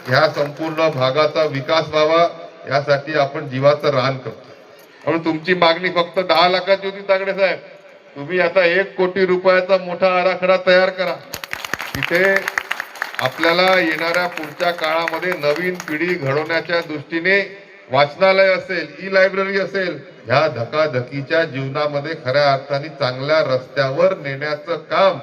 ह्या संपूर्ण भागाचा विकास व्हावा यासाठी आपण जीवाचं रान करतो. म्हणून तुमची मागणी फक्त 10 लाखाची होती तागडे साहेब. तुम्ही आता 1 कोटी रुपयाचा मोठा आराखडा तयार करा. तिथे आपल्याला येणाऱ्या पुढच्या काळामध्ये नवीन पिढी घडवण्याच्या दृष्टीने वाचनालय असेल, ई लायब्ररी असेल, ह्या धकाधकीच्या जीवनामध्ये खऱ्या अर्थाने चांगल्या रस्त्यावर नेण्याचं काम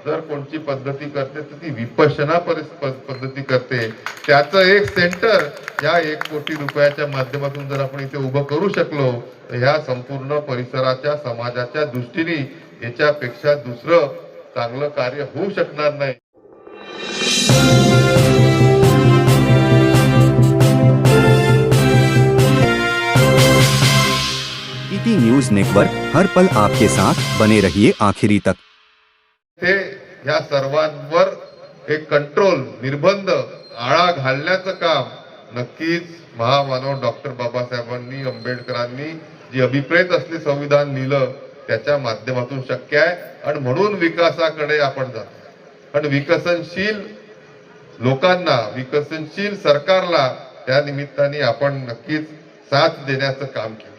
जर कोणती पद्धती करते तर ती विपश्यना पद्धती करते. त्याचं एक सेंटर या 1 कोटी रुपयाच्या माध्यमातून जर आपण इथे उभं करू शकलो तर ह्या संपूर्ण परिसराच्या समाजाच्या दृष्टीने याच्यापेक्षा दुसरं चांगलं कार्य होऊ शकणार नाही. ईटी न्यूज नेटवर्क हर पल आपके साथ बने रहिए आखिरी तक. ते ह्या सर्वांवर एक कंट्रोल, निर्बंध, आळा घालण्याचं काम नक्कीच महामानव डॉक्टर बाबासाहेबांनी, आंबेडकरांनी जी अभिप्रेत असले संविधान लिहिलं त्याच्या माध्यमातून शक्य आहे. आणि म्हणून विकासाकडे आपण जातो. आणि विकसनशील लोकांना, विकसनशील सरकारला त्या निमित्ताने आपण नक्कीच साथ देण्याचं काम केलं.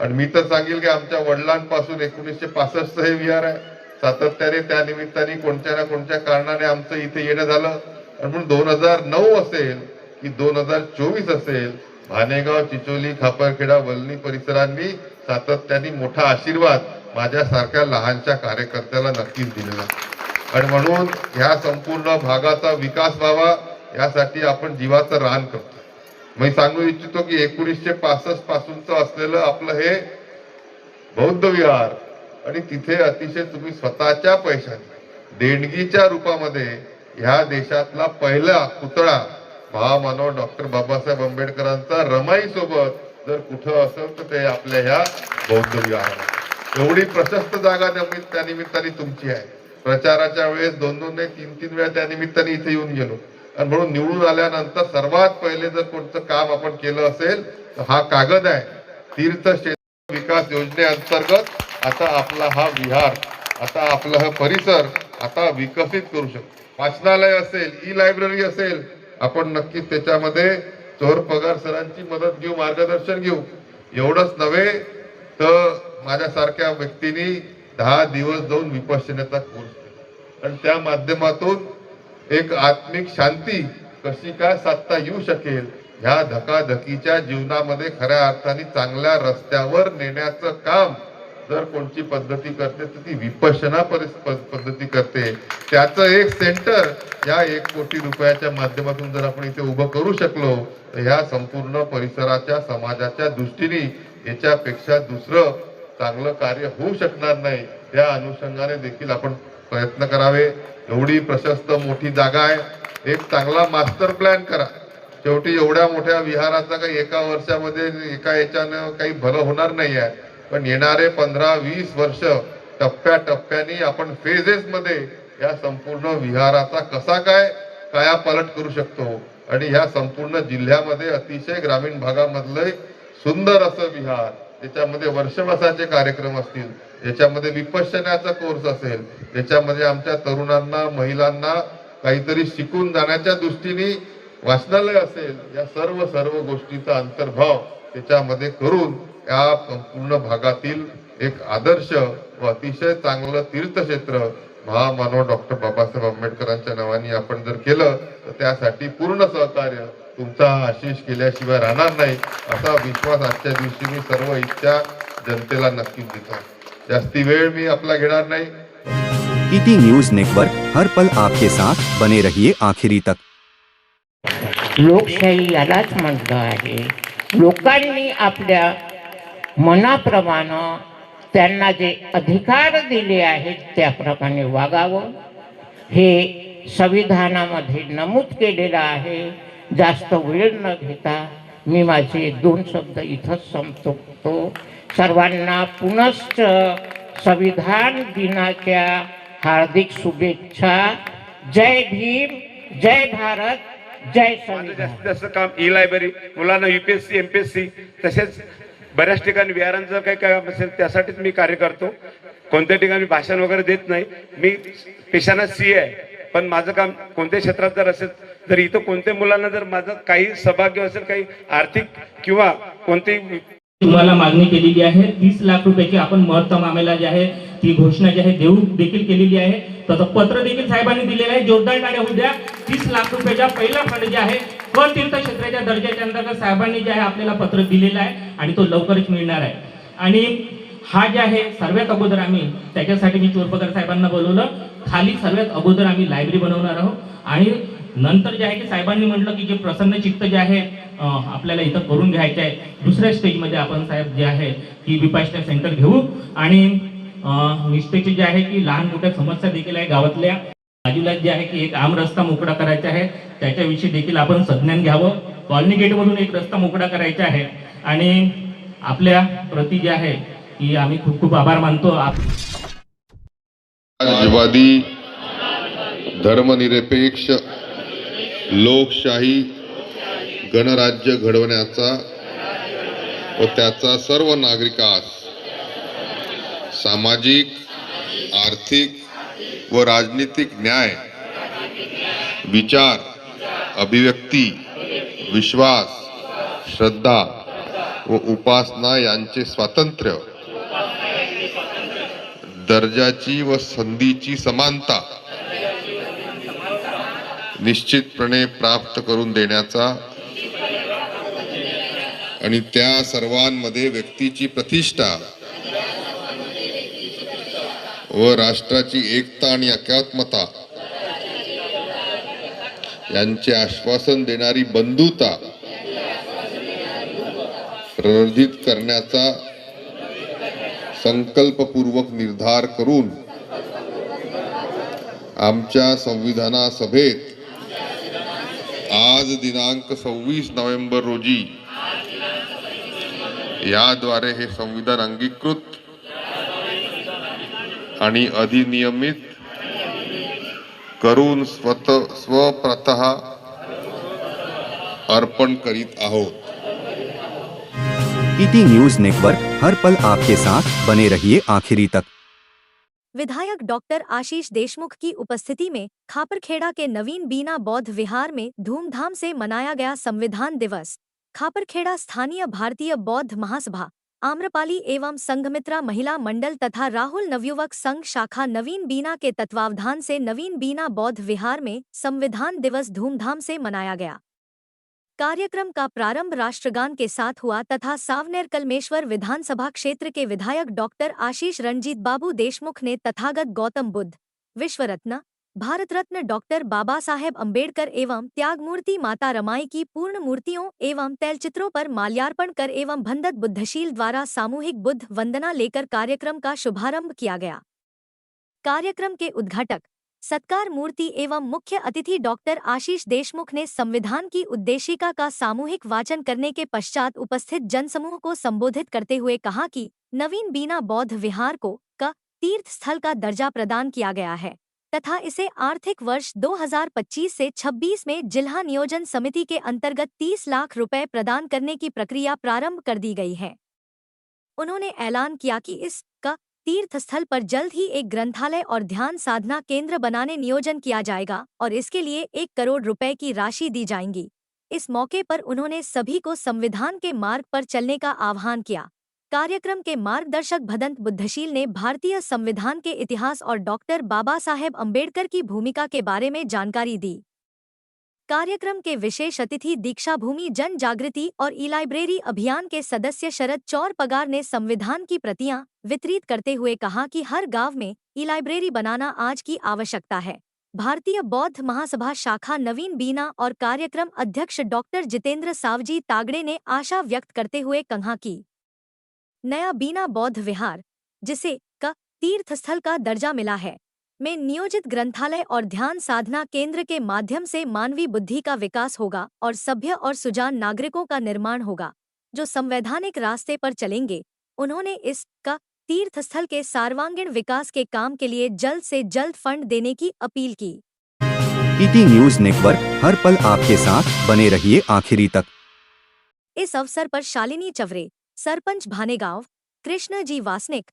आणि मी तर सांगेल की आमच्या वडिलांपासून 1965 हे विहार आहे. सातत्याने त्या निमित्ताने कोणत्या ना कोणत्या कारणाने आमचं इथे येणं झालं. आणि म्हणून 2009 असेल की 2024 असेल, भानेगाव, चिचोली, खापरखेडा, वलनी परिसरांनी सातत्याने मोठा आशीर्वाद माझ्यासारख्या लहानशा कार्यकर्त्याला नक्कीच दिलेला. आणि म्हणून ह्या संपूर्ण भागाचा विकास व्हावा यासाठी आपण जीवाचं रान करतो. मी सांगू इच्छितो की 1965 पासूनच असलेलं आपलं हे बौद्ध विहार आणि तिथे अतिशय तुम्ही स्वतःच्या पैशाने देणगीच्या रूपामध्ये ह्या देशातला पहिला पुतळा महामानव डॉक्टर बाबासाहेब आंबेडकरांचा रमाई सोबत जर कुठं असेल तर ते आपल्या ह्या बौद्ध विहार. एवढी प्रशस्त जागा त्या निमित्ताने तुमची आहे. प्रचाराच्या वेळेस 2-2 नाही 3-3 वेळा त्या निमित्ताने इथे येऊन गेलो. आणि म्हणून निवडून आल्यानंतर सर्वात पहिले जर कोणतं काम आपण केलं असेल तर हा कागद आहे. तीर्थक्षेत्र विकास योजनेअंतर्गत आता आपला हा विहार, आता आपला हा परिसर आता विकसित करू शकतो. वाचनालय असेल, ई लायब्ररी असेल, आपण नक्कीच त्याच्यामध्ये चोर पगार सरांची मदत घेऊ, मार्गदर्शन घेऊ. एवढंच नव्हे तर माझ्यासारख्या व्यक्तींनी 10 दिवस जाऊन विपश्यनेचा कोर्स केला. आणि त्या माध्यमातून एक आत्मिक शांती कशी काय साधता येऊ शकेल, ह्या धकाधकीच्या जीवनामध्ये खऱ्या अर्थाने चांगल्या रस्त्यावर नेण्याचं काम जर कोणती पद्धती करते तर ती विपश्यना पद्धती करते. त्याचं एक सेंटर या 1 कोटी रुपयाच्या माध्यमातून जर आपण इथे उभं करू शकलो तर ह्या संपूर्ण परिसराच्या समाजाच्या दृष्टीने याच्यापेक्षा दुसरं चांगलं कार्य होऊ शकणार नाही. त्या अनुषंगाने देखील आपण प्रयत्न करावे. एवढी प्रशस्त मोठी जागा आहे, एक चांगला मास्टर प्लॅन करा. शेवटी एवढ्या मोठ्या विहाराचा काही एका वर्षामध्ये एका याच्यानं काही भलं होणार नाही आहे. पण येणारे 15-20 वर्ष टप्प्याटप्प्याने आपण फेजेस मध्ये या संपूर्ण विहाराचा कसा काय कायापालट करू शकतो. आणि ह्या संपूर्ण जिल्ह्यामध्ये अतिशय ग्रामीण भागामधले सुंदर असं विहार, त्याच्यामध्ये वर्षवासाचे कार्यक्रम असतील, याच्यामध्ये विपश्यनाचा कोर्स असेल, याच्यामध्ये आमच्या तरुणांना, महिलांना काहीतरी शिकून जाण्याच्या दृष्टीने वाचनालय असेल, या सर्व गोष्टीचा अंतर्भाव त्याच्यामध्ये करून या संपूर्ण भागातील एक आदर्श व अतिशय चांगलं तीर्थक्षेत्र महामानव डॉक्टर बाबासाहेब आंबेडकरांच्या नावाने आपण जर केलं तर त्यासाठी पूर्ण सहकार्य तुमचा आशीष केल्याशिवाय राहणार नाही असा विश्वास आजच्या दिवशी मी सर्व इच्छा जनतेला नक्कीच देतो. जास्ती वेळ मी आपला घेणार नाही. ईटी न्यूज नेटवर्क हर पल आपके साथ बने रहिए आखिरी तक. लोकशाही यालाच म्हटलं आहे. लोकांनी आपल्या मनाप्रमाणे त्यांना जे अधिकार दिले आहेत त्याप्रमाणे वागावं हे संविधानामध्ये नमूद केलेलं आहे. जास्त वेळ न घेता मी माझे 2 शब्द इथंच संपवतो. सर्वांना पुनश्च संविधान दिनाच्या हार्दिक शुभेच्छा. जय भीम, जय भारत, जय संविधान. जास्तीत जास्त काम ई लायब्ररी, मुलांना UPSC MPSC तसेच बऱ्याच ठिकाणी विहारांचं काही काम असेल त्यासाठीच मी कार्य करतो. कोणत्या ठिकाणी भाषण वगैरे देत नाही. मी पेशाना CA आहे, पण माझं काम कोणत्याही क्षेत्रात जर असेल जर इथं कोणत्या मुलांना जर माझं काही सौभाग्य असेल, काही आर्थिक किंवा कोणतेही तुम्हाला मागणी केलेली आहे 30 लाख रुपयाची आपण महत्तम आम्हाला जे आहे ती घोषणा जी आहे देऊ देखील केलेली आहे. तसं पत्र देखील साहेबांनी दिलेलं आहे. जोरदार टाळ्या होऊ द्या. 30 लाख रुपयाचा पहिला फंड जे आहे तीर्थक्षेत्राच्या दर्जाच्या अंतर्गत साहेबांनी जे आहे आपल्याला पत्र दिलेलं आहे आणि तो लवकरच मिळणार आहे. आणि हा जे आहे सर्वात अगोदर आम्ही त्याच्यासाठी मी चोरपगार साहेबांना बोलवलं. खाली सर्वात अगोदर आम्ही लायब्ररी बनवणार आहोत आणि नंतर जे आहे की साहेबांनी म्हटलं की जे प्रसन्न चित्त जे आहे आपल्याला इथं करून घ्यायचे आहे, दुसऱ्या स्टेजमध्ये आपण साहेब जे आहे की विपाशना सेंटर घेऊ आणि निष्ठेचे जे आहे की लहान मोठ्या समस्या देखील आहे गावातल्या. बाजूला जे आहे की एक आम रस्ता मोकळा करायचा आहे, त्याच्याविषयी देखील आपण संज्ञान घ्यावं. कॉलनी गेटमधून एक रस्ता मोकळा करायचा आहे आणि आपल्या प्रति जे आहे की आम्ही खूप खूप आभार मानतो. समाजवादी, धर्मनिरपेक्ष, लोकशाही गणराज्य घडवण्याचा व त्याचा सर्व नागरिकास सामाजिक, आर्थिक व राजनीतिक न्याय, विचार, अभिव्यक्ती, विश्वास, श्रद्धा व उपासना यांचे स्वातंत्र्य, दर्जाची व संधीची समानता निश्चितपणे प्राप्त करून देण्याचा आणि त्या सर्वांमध्ये व्यक्तीची प्रतिष्ठा व राष्ट्राची एकता आणि एकात्मता यांचे आश्वासन देणारी बंधुता प्रवर्धित करण्याचा संकल्पपूर्वक निर्धार करून आमच्या संविधान सभेत आज दिनांक 26 नोव्हेंबर रोजी याद्वारे हे संविधान अंगीकृत आणि अधिनियमित करून स्वतः अर्पण करीत आहोत. ईटी न्यूज नेटवर्क हर पल आपके साथ बने रहिए आखिरी तक. विधायक डॉक्टर आशीष देशमुख की उपस्थिति में खापरखेड़ा के नवीन बीना बौद्ध विहार में धूमधाम से मनाया गया संविधान दिवस. खापरखेड़ा स्थानीय भारतीय बौद्ध महासभा, आम्रपाली एवं संघमित्रा महिला मंडल तथा राहुल नवयुवक संघ शाखा नवीन बीना के तत्वावधान से नवीन बीना बौद्ध विहार में संविधान दिवस धूमधाम से मनाया गया. कार्यक्रम का प्रारंभ राष्ट्रगान के साथ हुआ तथा सावनेर कलमेश्वर विधानसभा क्षेत्र के विधायक डॉक्टर आशीष रणजीत बाबू देशमुख ने तथागत गौतम बुद्ध, विश्वरत्न, भारत रत्न डॉक्टर बाबा साहेब अम्बेडकर एवं त्यागमूर्ति माता रमाई की पूर्ण मूर्तियों एवं तैलचित्रों पर माल्यार्पण कर एवं भंदत बुद्धशील द्वारा सामूहिक बुद्ध वंदना लेकर कार्यक्रम का शुभारंभ किया गया. कार्यक्रम के उद्घाटक सत्कार मूर्ति एवं मुख्य अतिथि डॉक्टर आशीष देशमुख ने संविधान की उद्देशिका का सामूहिक वाचन करने के पश्चात उपस्थित जनसमूह को संबोधित करते हुए कहा कि नवीन बीना बौद्ध विहार को तीर्थ स्थल का दर्जा प्रदान किया गया है तथा इसे आर्थिक वर्ष 2025 से 26 में जिला नियोजन समिति के अंतर्गत 30 लाख रुपए प्रदान करने की प्रक्रिया प्रारंभ कर दी गई है. उन्होंने ऐलान किया कि इस तीर्थ स्थल पर जल्द ही एक ग्रंथालय और ध्यान साधना केंद्र बनाने नियोजन किया जाएगा और इसके लिए 1 करोड़ रुपए की राशि दी जाएंगी. इस मौके पर उन्होंने सभी को संविधान के मार्ग पर चलने का आह्वान किया. कार्यक्रम के मार्गदर्शक भदंत बुद्धशील ने भारतीय संविधान के इतिहास और डॉक्टर बाबा साहेब अम्बेडकर की भूमिका के बारे में जानकारी दी. कार्यक्रम के विशेष अतिथि दीक्षा भूमि जन जागृति और ई लाइब्रेरी अभियान के सदस्य शरद चौरपगार ने संविधान की प्रतियां वितरित करते हुए कहा कि हर गांव में ई लाइब्रेरी बनाना आज की आवश्यकता है. भारतीय बौद्ध महासभा शाखा नवीन बीना और कार्यक्रम अध्यक्ष डॉक्टर जितेंद्र सावजी तागड़े ने आशा व्यक्त करते हुए कहा कि नया बीना बौद्ध विहार, जिसे तीर्थ स्थल का दर्जा मिला है, में नियोजित ग्रंथालय और ध्यान साधना केंद्र के माध्यम से मानवीय बुद्धि का विकास होगा और सभ्य और सुजान नागरिकों का निर्माण होगा जो संवैधानिक रास्ते पर चलेंगे. उन्होंने इस तीर्थ स्थल के सर्वांगीण विकास के काम के लिए जल्द से जल्द फंड देने की अपील की. ईटी न्यूज नेटवर्क हर पल आपके साथ बने रहिए आखिरी तक. इस अवसर पर शालिनी चवरे, सरपंच भानेगांव, कृष्ण जी वासनिक,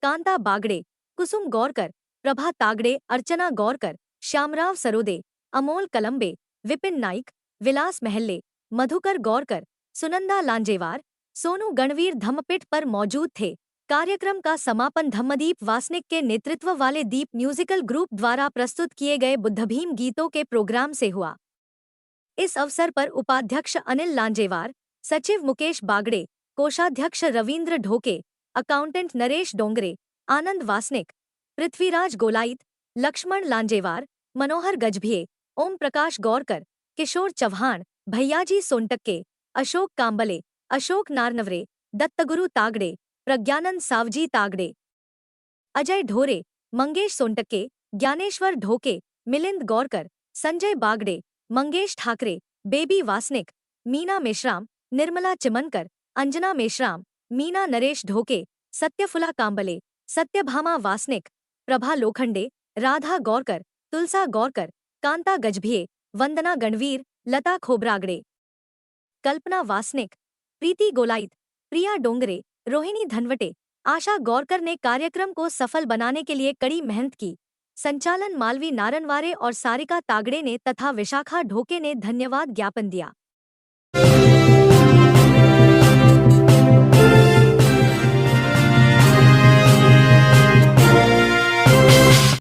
कांता बागड़े, कुसुम गौरकर, प्रभा तागड़े, अर्चना गौरकर, श्यामराव सरोदे, अमोल कलम्बे, विपिन नाइक, विलास महल्ले, मधुकर गौरकर, सुनंदा लांजेवार, सोनू गणवीर धम्मपिट पर मौजूद थे। कार्यक्रम का समापन धम्मदीप वासनिक के नेतृत्व वाले दीप म्यूजिकल ग्रुप द्वारा प्रस्तुत किए गए बुद्धभीम गीतों के प्रोग्राम से हुआ। इस अवसर पर उपाध्यक्ष अनिल लांजेवार, सचिव मुकेश बागड़े, कोषाध्यक्ष रविंद्र ढोके, अकाउंटेंट नरेश डोंगरे, आनंद वासनिक, पृथ्वीराज गोलाइत, लक्ष्मण लांजेवार, मनोहर गजभिये, ओम प्रकाश गौरकर, किशोर चौहान, भैयाजी सोनटक्के, अशोक कांबले, अशोक नारनवरे, दत्तगुरु तागड़े, प्रज्ञानंद सावजी तागड़े, अजय ढोरे, मंगेश सोनटक्के, ज्ञानेश्वर ढोके, मिलिंद गौरकर, संजय बागड़े, मंगेश ठाकरे, बेबी वासनिक, मीना मेश्राम, निर्मला चिमनकर, अंजना मेश्राम, मीना नरेश ढोके, सत्यफुला कांबले, सत्यभामा वासनिक, प्रभा लोखंडे, राधा गौरकर, तुलसा गौरकर, कांता गजभिये, वंदना गणवीर, लता खोबरागड़े, कल्पना वासनिक, प्रीति गोलाइत, प्रिया डोंगरे, रोहिणी धनवटे, आशा गौरकर ने कार्यक्रम को सफल बनाने के लिए कड़ी मेहनत की। संचालन मालवी नारनवारे और सारिका तागड़े ने तथा विशाखा ढोके ने धन्यवाद ज्ञापन दिया।